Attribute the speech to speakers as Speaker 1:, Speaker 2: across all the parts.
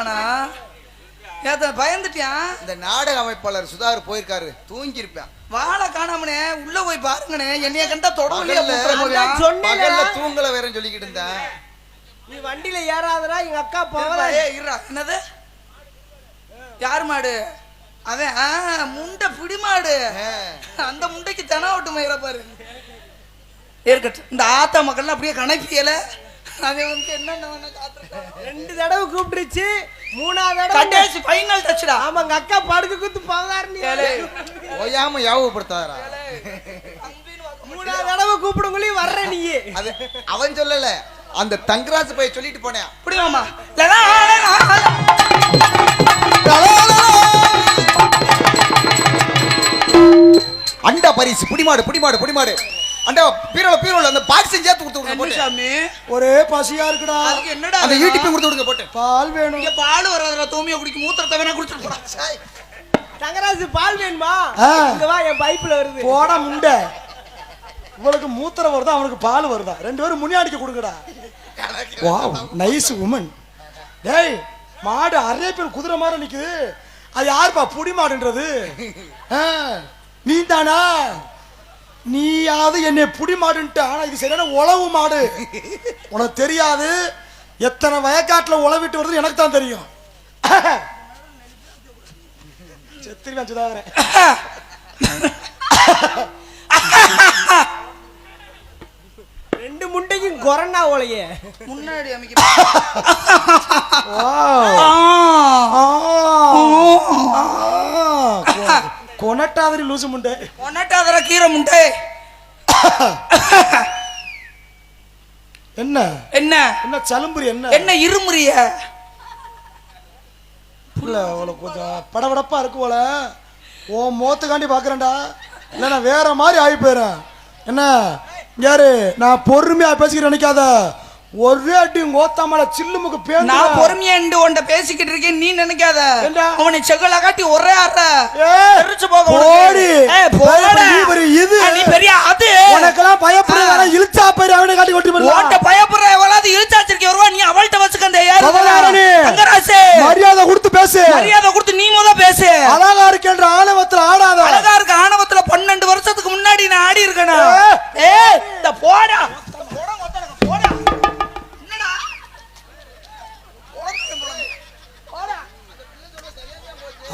Speaker 1: இருக்கானா? ஏத்த பயந்துட்டியான்?
Speaker 2: இந்த நாடக அமைப்பாளர் சுதாகர் போயிருக்காரு, தூங்கி இருப்பான்.
Speaker 1: வாழை காணாமனே, உள்ள போய் பாருங்கனே. என்னைய கண்டா தொடர்ல
Speaker 2: தூங்கல வேறன்னு சொல்லிக்கிட்டு இருந்தேன்.
Speaker 3: நீ வண்டியில ஏறாதடா, எங்க அக்கா போவல.
Speaker 1: இருடா. என்னது யார் மாடு? அவன் முண்டை பிடி மாடு. அந்த முண்டைக்கு தெனாவட்டு மயிர பாரு. இருக்கட்டும். இந்த ஆத்தா மக்கள் அப்படியே கணக்கியல. அவன் வந்து என்னென்ன காத்துட்டான்.
Speaker 3: 2 தடவை கூப்பிட்டுருச்சு, 3ஆவது தடவை
Speaker 1: கடைசி ஃபைனல் டச்டா.
Speaker 3: ஆமா, எங்க அக்கா படுக்க குத்து பவதாரணி
Speaker 2: ஓயாம யாவப்படுத்தாதடா.
Speaker 3: 3ஆவது தடவை கூப்பிடுங்களே வர்ற நீ.
Speaker 2: அது அவன் சொல்லல, அந்த தங்கராஜ் போய் சொல்லிட்டு போனேன்.
Speaker 1: அப்படியாமா?
Speaker 2: அண்டா பரிசு புடிமாடு புடிமாடு புடிமாடு. அண்டா பீரோல அந்த பாக்ஸ் சேர்த்து கொடுத்து விடுங்க
Speaker 1: சாமி.
Speaker 3: ஒரே பசியா இருக்குடா.
Speaker 1: அதுக்கு என்னடா?
Speaker 2: அந்த யூடியூப் கொடுத்து விடுங்க போட்டு.
Speaker 3: பால் வேணும்.
Speaker 1: இங்க பால் வராதடா, தோமிய குடிக்கு மூத்திரத்தை வேணா குடிச்சிட்டு போடா.
Speaker 3: தங்கராஜ் பால் வேணுமா? இங்க வா, என் பைப்ல வருது.
Speaker 4: போடா முண்டை. உங்களுக்கு மூத்திரம் வருதா, அவனுக்கு பால் வருதா? 2 பேரும் முனியாடிக்க கொடுங்கடா. Wow, nice woman. டேய், மாடு அரேபியன் குதிரை மாதிரி நிக்குது. அது யாருப்பா புடி மாடுன்றது? நீ தானா? நீயாவது என்னை புடி மாடுன்ட்டு. ஆனா இது சரியான உழவு மாடு. உனக்கு தெரியாது எத்தனை வயக்காட்டுல உழவிட்டு வருது எனக்கு தான் தெரியும். செத்துருவேன் சுதாகரன்.
Speaker 3: ரெண்டு முண்டைக்கும் கொரோனா ஓலைய
Speaker 1: முன்னாடி அமைக்க.
Speaker 4: கொனட்டாதிரி லூசு முண்டை.
Speaker 1: கொனட்டாதர கீரை முண்டை.
Speaker 4: என்ன
Speaker 1: என்ன
Speaker 4: என்ன சலும்புரி? என்ன
Speaker 1: என்ன இருமுறிய?
Speaker 4: இல்ல அவளுக்கு கொஞ்சம் படபடப்பா இருக்கு போல. ஓ மோத்துக்காண்டி பாக்குறேன்டா. இல்ல நான் வேற மாதிரி ஆகி போயிறேன். என்ன யாரு? நான் பொறுமையா பேசிக்கிட்டு நினைக்காத. ஒரே அடி கோத்தாமல சில்லுமுக்கு பேர்.
Speaker 1: நான் பொறுமையா உன்ட பேசிக்கிட்டு இருக்கேன், நீ நினைக்காத. அவனை செகல காட்டி ஒரே ஆற தெரிச்சு போக
Speaker 4: ஓடி.
Speaker 1: இது நீ பெரிய அது
Speaker 4: உனக்கெல்லாம் பயப்படுற இழுச்சா பேரு அவனை காட்டி கொட்டி போறா.
Speaker 1: ஓட்ட பயப்படுற எவளாவது இழுச்சாச்சிருக்கே வருவா. நீ அவள்கிட்ட வச்சுக்கந்த யாரு? தங்கராசே,
Speaker 4: மரியாதை கொடுத்து பேசு.
Speaker 1: மரியாதை கொடுத்து நீ முத பேசு.
Speaker 4: அழகா இருக்கேன்ற ஆணவத்துல ஆடாத.
Speaker 1: அழகா இருக்க ஆணவத்துல 12 வருஷத்துக்கு முன்னாடி நான் ஆடி இருக்கணும். ஏய் இந்த போடா போடா.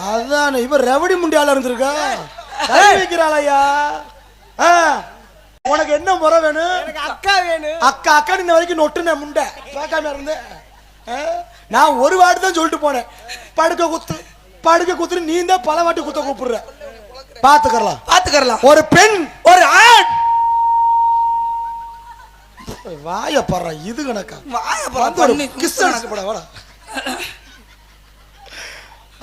Speaker 4: அதான் இவ ரெவடி முண்டியால இருந்திருக்கா. வைக்கிறாளையா? உனக்கு என்ன முறை வேணும்?
Speaker 3: எனக்கு அக்கா வேணும்.
Speaker 4: அக்கா அக்கா இன்ன வரைக்கும் நொட்டுன முண்டை பார்க்காம இருந்து. நான் ஒரு வாட்டி தான் சொல்லிட்டு போனேன், படுக்க குத்து படுக்க குத்து. நீ தான் பல வாட்டி குத்த கூப்பிடுற. பாத்துக்கலாம். ஒரு பெண்
Speaker 1: ஒரு ஆண்
Speaker 4: வாய பாடுற. இது கணக்கா?
Speaker 1: வாய
Speaker 4: பாட.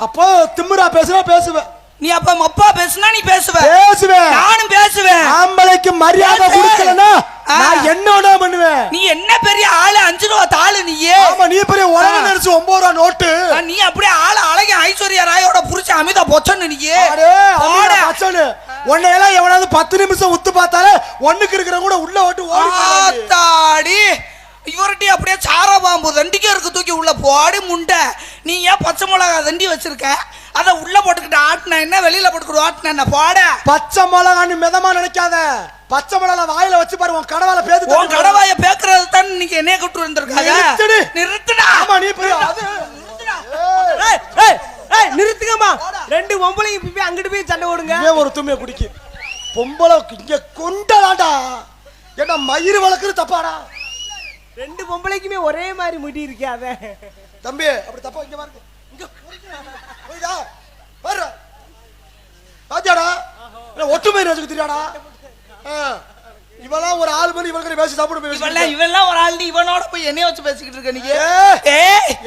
Speaker 4: அப்போ திமிரா பேசுனா பேசுவேன்.
Speaker 1: நீ அப்ப மப்பா பேசுனா நீ பேசுவேன். நானும் பேசுவேன்.
Speaker 4: ஆம்பளைக்கு மரியாதை கொடுக்கலனா நான் என்ன பண்ணுவேன்?
Speaker 1: நீ என்ன பெரிய ஆளு? 5 ரூபா தாளு நீ.
Speaker 4: ஆமா, நீ பெரிய உலக நினைச்சு 9 ரூபா நோட்டு.
Speaker 1: நீ அப்படியே ஆளு அழகி ஐஸ்வர்யா ராயோட புருஷ அமிதா பொச்சன்னு நீ.
Speaker 4: உன்னையெல்லாம் எவனாவது 10 நிமிஷம் உத்து பார்த்தாலே ஒண்ணுக்கு இருக்கிற கூட உள்ள ஓட்டு
Speaker 1: ஓடி. இவர்கிட்ட அப்படியே சாரா பாம்பு தண்டிக்க இருக்கு, தூக்கி உள்ள போடி முண்டை. நீ ஏன் பச்சை மிளகா தண்டி வச்சிருக்க? அத உள்ள போட்டுக்கிட்டு ஆட்டின என்ன, வெளியில போட்டுக்கிட்டு ஆட்டின என்ன? போட
Speaker 4: பச்சை மிளகான்னு மிதமா நினைக்காத. பச்சை மிளகா வாயில வச்சு பாரு. உன் கடவால பேது.
Speaker 1: உன் கடவாய பேக்குறது தான் இன்னைக்கு என்னைய கூட்டு வந்திருக்காங்க. நிறுத்துடா.
Speaker 4: ஆமா நீ போய்
Speaker 3: நிறுத்துங்கம்மா. 2 பொம்பளைங்க போய் அங்கிட்டு போய் சண்டை ஓடுங்க.
Speaker 4: ஒரு தும்மிய குடிக்கு பொம்பளை இங்க கொண்டாடா. ஏன்னா மயிறு வளர்க்குறது தப்பாடா.
Speaker 3: 2 பொம்பளைக்குமே ஒரே மாதிரி முடி இருக்காத
Speaker 4: தம்பி. அப்படி தப்பா இங்க பாருங்க. இங்க போய்டா வர பாத்தியாடா? ஒற்றுமை ராஜுக்கு தெரியாடா? இவெல்லாம் ஒரு ஆள் பண்ணி இவங்க பேசி சாப்பிடு.
Speaker 1: இவெல்லாம் ஒரு ஆள். இவனோட போய் என்னைய வச்சு பேசிக்கிட்டு இருக்க நீங்க.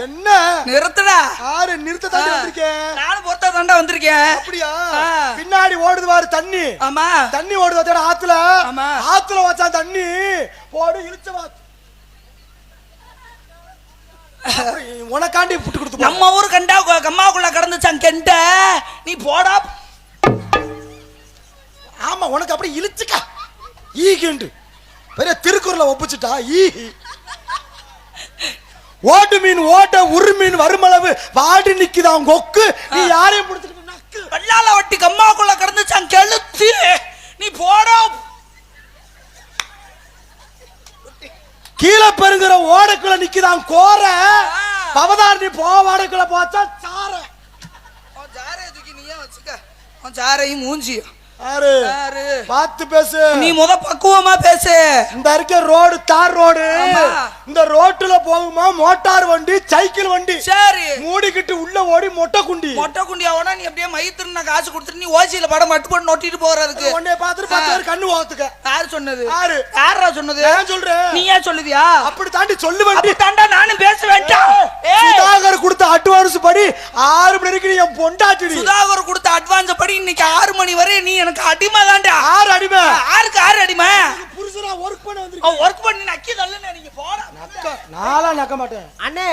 Speaker 4: என்ன
Speaker 1: நிறுத்துடா.
Speaker 4: யாரு நிறுத்த தாண்டி வந்திருக்கேன்?
Speaker 1: நானும் பொறுத்த தாண்டா வந்திருக்கேன்.
Speaker 4: அப்படியா? பின்னாடி ஓடுது பாரு தண்ணி.
Speaker 1: ஆமா,
Speaker 4: தண்ணி ஓடுது ஆத்துல.
Speaker 1: ஆமா,
Speaker 4: ஆத்துல வச்சா தண்ணி போடு இழுச்சவா. உனக்காண்டி புட்டு கொடுத்து
Speaker 1: நம்ம ஊரு கண்டா கம்மாக்குள்ள கடந்துச்சான் கெண்ட. நீ போடா.
Speaker 4: ஆமா, உனக்கு அப்படி இழுச்சுக்கா. ஈ கெண்டு பெரிய திருக்குறளை ஒப்பிச்சுட்டா. ஈ ஓட்டு மீன் ஓட்ட உரு மீன் வருமளவு வாடி நிக்குதான் கொக்கு. நீ யாரையும் பிடிச்சிட்டு நக்கு
Speaker 1: வெள்ளால வட்டி கம்மாக்குள்ள கிடந்துச்சான் கெளுத்து. நீ போட
Speaker 4: கீழே பெருங்கிற ஓடக்குள்ள நிக்குதான் கோர. பவதார் நீ போவாடக்குள்ள போச்சா சார.
Speaker 1: ஜாரையை தூக்கி நீயே வச்சுக்க. ஜாரையும் மூஞ்சியும்
Speaker 4: பார்த்து பேசு.
Speaker 1: நீ முத பக்குவமா பேசு.
Speaker 4: இந்த இருக்க ரோடு தார் ரோடு. இந்த ரோட்டுல போகுமா மோட்டார் வண்டி சைக்கிள் வண்டி.
Speaker 1: சரி
Speaker 4: மூடிக்கிட்டு உள்ள ஓடி மொட்டை குண்டி.
Speaker 1: மொட்டை குண்டி ஆவனா நீ அப்படியே மைத்துன்னு நான் காசு கொடுத்துட்டு நீ ஓசியில படம் மட்டு போட்டு நொட்டிட்டு போறதுக்கு.
Speaker 4: உன்னை பார்த்துட்டு 10 பேர் கண்ணு ஓத்துக்க.
Speaker 1: யாரு சொன்னது?
Speaker 4: யாரா சொன்னது? நான் சொல்றேன்.
Speaker 1: நீ ஏன் சொல்லுதியா?
Speaker 4: அப்படி தாண்டி சொல்லு வண்டி.
Speaker 1: தாண்டா நானும் பேச வேண்டாம்.
Speaker 4: சுதாகர் கொடுத்த அட்வான்ஸ் படி 6 மணி வரைக்கும் என் பொண்டாட்டி.
Speaker 1: சுதாகர் கொடுத்த அட்வான்ஸ் படி இன்னைக்கு 6 மணி வரை நீ எனக்கு அடிமை தான்டா.
Speaker 4: 6 அடிமை.
Speaker 1: 6 அடிமை.
Speaker 4: புருஷனா ஒர்க் பண்ண வந்திருக்க.
Speaker 1: ஒர்க் பண்ணி நக்கி தள்ளுனே நீங்க போடா.
Speaker 4: நாளா நக்க மாட்டேன்.
Speaker 3: அண்ணே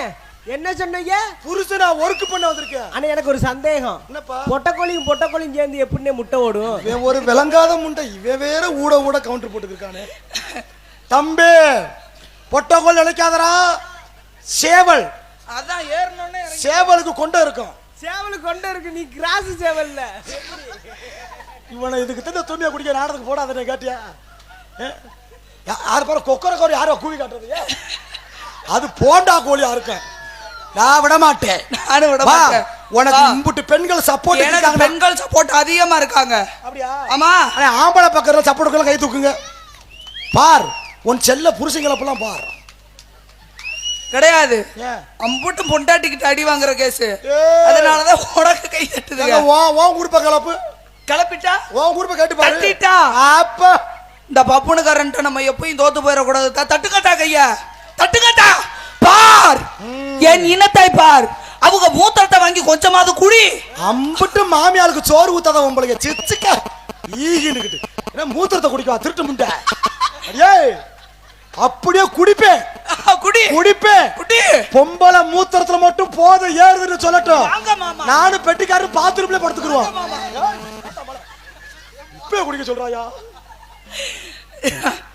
Speaker 3: என்ன சொன்னீங்க?
Speaker 4: புருஷனா ஒர்க் பண்ண வந்திருக்கேன்.
Speaker 3: அண்ணே எனக்கு ஒரு சந்தேகம்.
Speaker 4: என்னப்பா?
Speaker 3: பொட்டக்கோழியும் சேர்ந்து எப்படினே முட்டை ஓடும்?
Speaker 4: இவன் ஒரு விளங்காத முண்டை. இவன் வேற ஊட கவுண்டர் போட்டுருக்கானே. தம்பி பொட்டக்கோழி நினைக்காதரா. சேவல்
Speaker 1: அதான் ஏறணும்னே.
Speaker 4: சேவலுக்கு கொண்ட இருக்கும்.
Speaker 3: சேவலுக்கு கொண்ட இருக்கு. நீ கிராஸ் சேவல்ல.
Speaker 4: இவனை இதுக்கு தந்த தூமியா குடிக்க நாடகத்துக்கு போடாத கேட்டியா? யாரு பாரு கொக்கர கோரி யாரோ கூவி காட்டுறது. அது போண்டா கோழியா இருக்கும். நான் விட மாட்டேன்.
Speaker 1: நானும் விட மாட்டேன்.
Speaker 4: உனக்கு இம்புட்டு பெண்கள் சப்போர்ட் இருக்காங்க.
Speaker 1: பெண்கள் சப்போர்ட் அதிகமா இருக்காங்க.
Speaker 4: அப்படியா?
Speaker 1: ஆமா.
Speaker 4: ஆம்பளை பக்கத்துல சப்போர்ட்டுக்கெல்லாம் கை தூக்குங்க. பார் உன் செல்ல புருஷங்களப்பெல்லாம் பார்.
Speaker 1: கிடையாது. அம்புட்டு பொண்டாட்டிக்கிட்ட அடி வாங்குற கேஸ். அதனாலதான் உனக்கு கை தட்டுதுங்க.
Speaker 4: உன் குடும்ப கலப்பு
Speaker 1: கிளப்பிட்டா
Speaker 4: உன் குடும்ப கேட்டு பாரு.
Speaker 1: தட்டிட்டா
Speaker 4: அப்ப
Speaker 1: இந்த பப்புனுக்காரன்ட்ட நம்ம எப்பயும் தோத்து போயிடக்கூடாது. தட்டுக்கட்டா கையா தட்டுக்கட்டா. பார் என் இனத்தை பார். அவங்க மூத்திரத்தை வாங்கி கொஞ்சமாவது குடி.
Speaker 4: அம்புட்டு மாமியாளுக்கு சோறு ஊத்தாத உங்களுக்கு சிச்சுக்க ஈகிட்டு என்ன மூத்திரத்தை குடிக்கவா திருட்டு முண்டை. ஏய் அப்படியே குடிப்பேன். குடிப்பேன். பொம்பளை மூத்திரத்துல மட்டும் போத ஏறுதுன்னு சொல்லட்டும். நானும் பெட்டிக்காரன் பாத்ரூம்ல படுத்துக்குருவோம். இப்ப குடிக்க சொல்றாயா?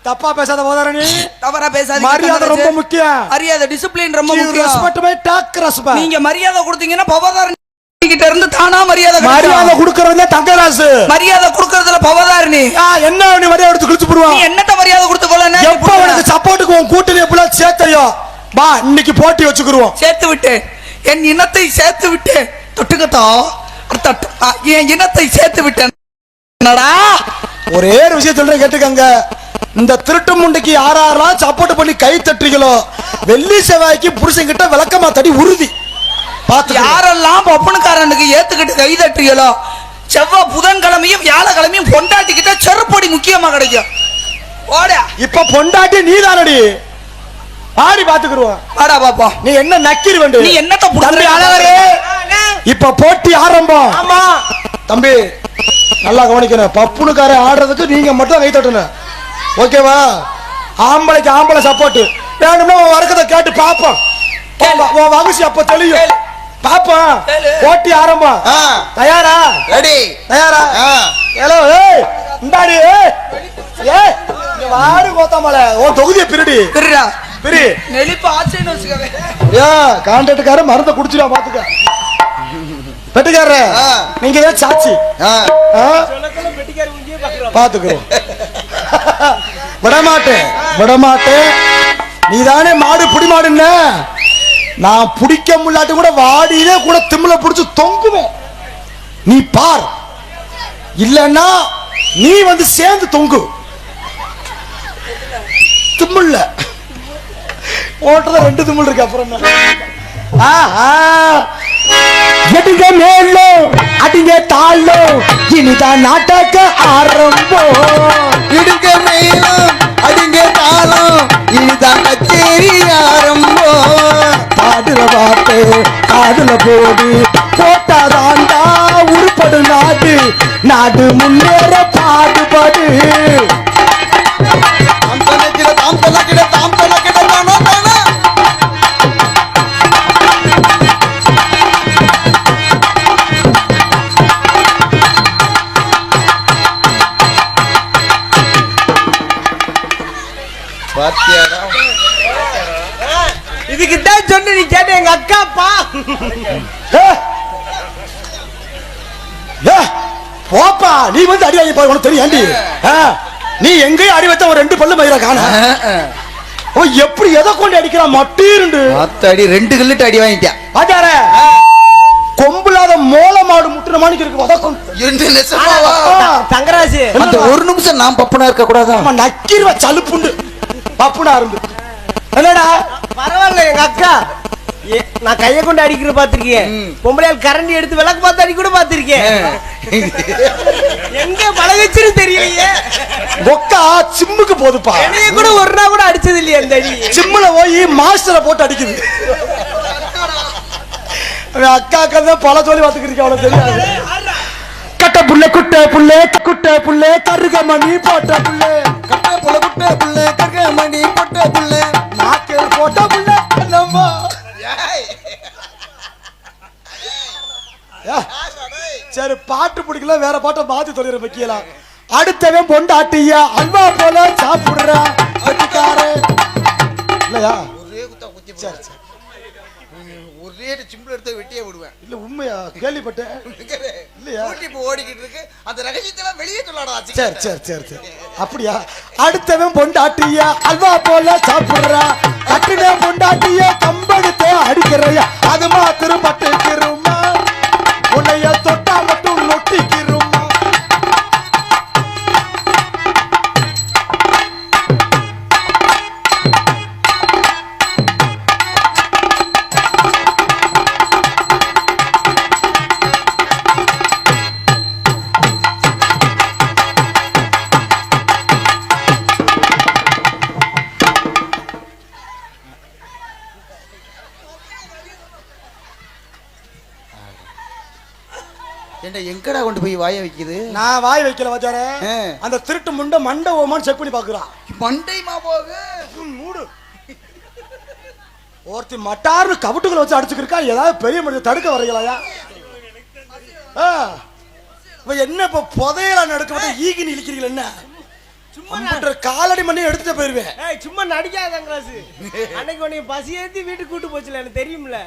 Speaker 4: தப்பா பேசாத போதாரணி.
Speaker 1: தவறா பேசாத.
Speaker 4: மரியாதை ரொம்ப முக்கியம்.
Speaker 1: மரியாதை டிசிப்ளின் ரொம்ப முக்கியம்.
Speaker 4: Respect by talk respect.
Speaker 1: நீங்க மரியாதை கொடுத்தீங்கன்னா பவதாரணி கிட்ட இருந்து தானா மரியாதை.
Speaker 4: மரியாதை கொடுக்கறதுல தங்கராசு.
Speaker 1: மரியாதை கொடுக்கறதுல பவதாரணி.
Speaker 4: என்ன நீ மரியாதை கொடுத்து கிழிச்சு போடுவா?
Speaker 1: நீ என்னத்த மரியாதை கொடுத்து போலனே?
Speaker 4: எப்ப உனக்கு சப்போர்ட்டுக்கு உன் கூட்டணி எப்பல சேர்த்தையோ வா இன்னைக்கு போட்டி வச்சுக்குருவோம்.
Speaker 1: சேர்த்து விட்டு என் இனத்தை சேர்த்து விட்டு தொட்டுக்கத்தோ. என் இனத்தை சேர்த்து விட்டேன்.
Speaker 4: ஒரே ஒரு விஷயம் சொல்றேன் கேட்டுக்கங்க. இந்த திருட்டு முண்டைக்கு யாரெல்லாம் சப்போர்ட் பண்ணி கை தட்டுறீங்களோ வெள்ளி செவ்வாய்க்கு புருஷன் கிட்ட விளக்கமா தடி உறுதி.
Speaker 1: யாரெல்லாம் பப்பனுக்காரனுக்கு ஏத்துக்கிட்டு கை தட்டுறீங்களோ செவ்வாய் புதன்கிழமையும் வியாழக்கிழமையும் பொண்டாட்டிக்கிட்ட செருப்படி முக்கியமா கிடைக்கும். ஓட
Speaker 4: இப்ப பொண்டாட்டி நீதானடி. ஆடி பாத்துக்குருவோம்.
Speaker 1: வாடா பாப்பா.
Speaker 4: நீ என்ன நக்கிரு வேண்டு?
Speaker 1: நீ என்னத்த
Speaker 4: தம்பி அழகரே இப்ப போட்டி ஆரம்பம். ஆமா தம்பி நல்லா கவனிக்கணும். பப்புனுக்கார ஆடுறதுக்கு நீங்க மட்டும் கை தட்டணும். ஓகேவா? ஆம்பளைக்கு ஆம்பளை சப்போர்ட் வேணும்னா வரக்கதை கேட்டு பாப்போம். வகுசி அப்ப தெளியும். பாப்போம். போட்டி ஆரம்பம். தயாரா?
Speaker 2: ரெடி.
Speaker 4: தயாரா? ஹலோ ஏய் இந்தாடி ஏய் இங்க வாடு கோத்தாமல ஓ தொகுதியை பிரிடி.
Speaker 1: பிரிடா.
Speaker 4: பிரி.
Speaker 1: நெளிப்பு ஆச்சேன்னு வச்சுக்கவே.
Speaker 4: கான்ட்ராக்ட்காரர் மருந்த குடிச்சிரா பாத்துக்க. பெட்டிக்காரர நீங்க தான் சாட்சி. பாத்துக்கிறோம். விடமாட்டேன். நீதானே மாடு புடி மாடுன்ன. நான் பிடிக்க முடியாட்டி கூட வாடியிலே கூட திம்முல பிடிச்சு தொங்குவேன். நீ பார். இல்லன்னா நீ வந்து சேர்ந்து தொங்கு. திம்முல்ல ஓட்டத 2 திம்முல் இருக்கு. அப்புறம் எடிங்க மேலோ அடிங்க தாளோ இனிதான் நாட்டக்க ஆரம்பம்.
Speaker 2: இடுங்க மேலும் அடிங்க தாளம் இனிதான் கச்சேரி ஆரம்பம்.
Speaker 4: பாடுற பாட்டு காதுல போடு போட்டாதாண்டா உருப்படு நாடு. நாடு முன்னேற பாடுபடு.
Speaker 3: இதுக்கு அதுக்கு தான் சொன்ன நீ கேட்ட எங்க அக்காப்பா.
Speaker 4: ஏ, ஏ, போப்பா நீ வந்து அடி வாங்கி உனக்கு தெரியும் ஏண்டி? நீ எங்கேயும் அடி வச்ச ஒரு 2 பல்லு மயிர காண. ஓ எப்படி எதை கொண்டு அடிக்கிறான் மட்டீருண்டு.
Speaker 2: அடி 2 கல்லிட்டு அடி வாங்கிட்டேன்.
Speaker 4: பாத்தார கொம்புலாத மோள மாடு முட்டுற மாணிக்கு இருக்கு வதக்கும்.
Speaker 3: தங்கராசு
Speaker 2: அந்த ஒரு நிமிஷம் நான் பப்பனா இருக்க கூடாதா?
Speaker 4: நம்ம நக்கிருவ சலுப்புண்டு பப்புனா இருந்து. என்னடா
Speaker 3: பரவாயில்ல எங்க அக்கா நான் கைய கொண்டு அடிக்கிற பாத்திருக்கேன். பொம்பளையால் கரண்டி எடுத்து விளக்கு பார்த்து அடி கூட பாத்திருக்கேன். எங்க பழகச்சுன்னு தெரியலையே.
Speaker 4: ஒக்கா சிம்முக்கு போதுப்பா.
Speaker 3: என்னைய கூட ஒரு நாள் கூட அடிச்சது இல்லையே அந்த அடி.
Speaker 4: சிம்முல போய் மாஸ்டரை போட்டு அடிக்குது. அக்கா அக்கா பல சொல்லி பார்த்துக்கிட்டு அவ்வளவு தெரியாது. கட்ட புள்ள குட்ட புள்ளே குட்ட புள்ளே கருகமணி போட்ட புள்ளே
Speaker 2: கட்ட புள்ள குட்ட புள்ள கருகமணி போட்ட புள்ள
Speaker 4: நாக்கேல் போட்ட புள்ள நம்ம. சரி பாட்டு பிடிக்கல வேற பாட்டை மாத்தி சொல்லிட வைக்கலாம். அடுத்தவன் பொண்டாட்டியா அல்வா போல சாப்பிடுறான் இல்லையா?
Speaker 2: ஒரே குத்தா குத்தி சரி சரி ஒரே சிம்பிள் எடுத்து வெட்டியே விடுவேன்.
Speaker 4: இல்ல உண்மையா கேள்விப்பட்டேன் இல்லையா?
Speaker 2: இப்போ ஓடிக்கிட்டு இருக்கு அந்த ரகசியத்தெல்லாம் வெளியே சொல்லடா.
Speaker 4: சரி சரி சரி சரி அப்படியா? அடுத்தவன் பொண்டாட்டியா அல்வா போல சாப்பிடுறான் கட்டின பொண்டாட்டிய கம்பெடுத்து அடிக்கிறையா அது மாத்திரம் பட்டுக்கிறோமா உன்னைய தொட்டா மட்டும் நொட்டிக்கிறோமா.
Speaker 2: எங்கடா கொண்டு போய் வாய வைக்குது?
Speaker 4: நான் வாய் வைக்கல வச்சார அந்த திருட்டு முண்டை மண்டை ஓமான்னு செக் பண்ணி பாக்குறான்.
Speaker 2: மண்டை மாபோகு
Speaker 4: மூடு ஒருத்தி மட்டாரு கபட்டுகளை வச்சு அடிச்சுக்கிருக்கா. ஏதாவது பெரிய மனித தடுக்க வரைகளையா? என்ன இப்ப புதையல நடக்க மாட்டேன் ஈகின்னு இழிக்கிறீங்களா? என்ன காலடி மண்ணி எடுத்துட்டு போயிருவேன்.
Speaker 3: சும்மா நடிக்காத தங்கராசு. அன்னைக்கு உன்னை பசி ஏத்தி வீட்டுக்கு கூட்டு போச்சுல எனக்கு தெரியும்ல.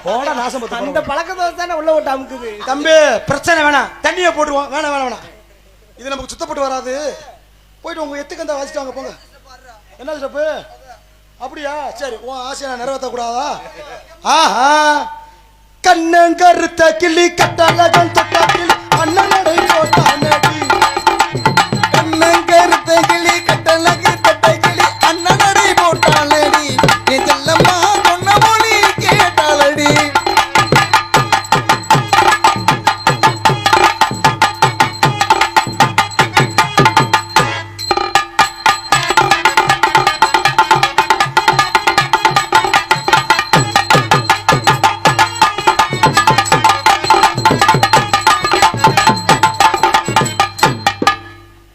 Speaker 4: போடா நாசம் பத்து.
Speaker 3: அந்த பழக்கத்தை தானே உள்ள விட்டு அமுக்குது.
Speaker 4: தம்பி பிரச்சனை வேணாம் தண்ணியை போட்டுருவோம். வேணாம் வேணாம் வேணாம் இது நமக்கு சுத்தப்பட்டு வராது. போயிட்டு உங்க எத்துக்கந்தா வச்சுட்டாங்க போங்க. என்ன ஸ்டெப்பு அப்படியா? சரி உன் ஆசையை நான் நிறைவேற்ற கூடாதா? ஆஹா கண்ணங்கருத்த கிளி கட்டழகன் தொட்ட கிளி அண்ணனடை போட்டானடி
Speaker 2: கண்ணங்கருத்த கிளி கட்டழகு தொட்ட கிளி அண்ணனடை போட்டாளடி நீ செல்லம்மா சொன்ன மொழி கேட்டாளடி.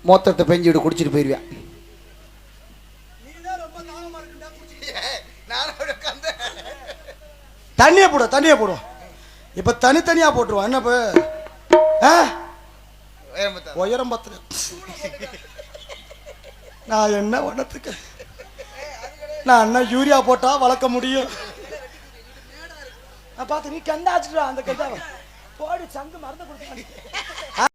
Speaker 2: மொத்தத்தை பெஞ்சிட்டு குடிச்சிட்டு போயிருவேன்.
Speaker 4: தண்ணியை போடும் தண்ணியை போடும். இப்ப தனித்தனியா போட்டுருவோம். என்ன உயரம் பத்து நான் என்ன வண்ணத்துக்கு நான் என்ன யூரியா போட்டா வளர்க்க முடியும்? நான் பார்த்து நீ கண்டாச்சுடா அந்த கண்டாவை போடி சங்கு மறந்து கொடுத்து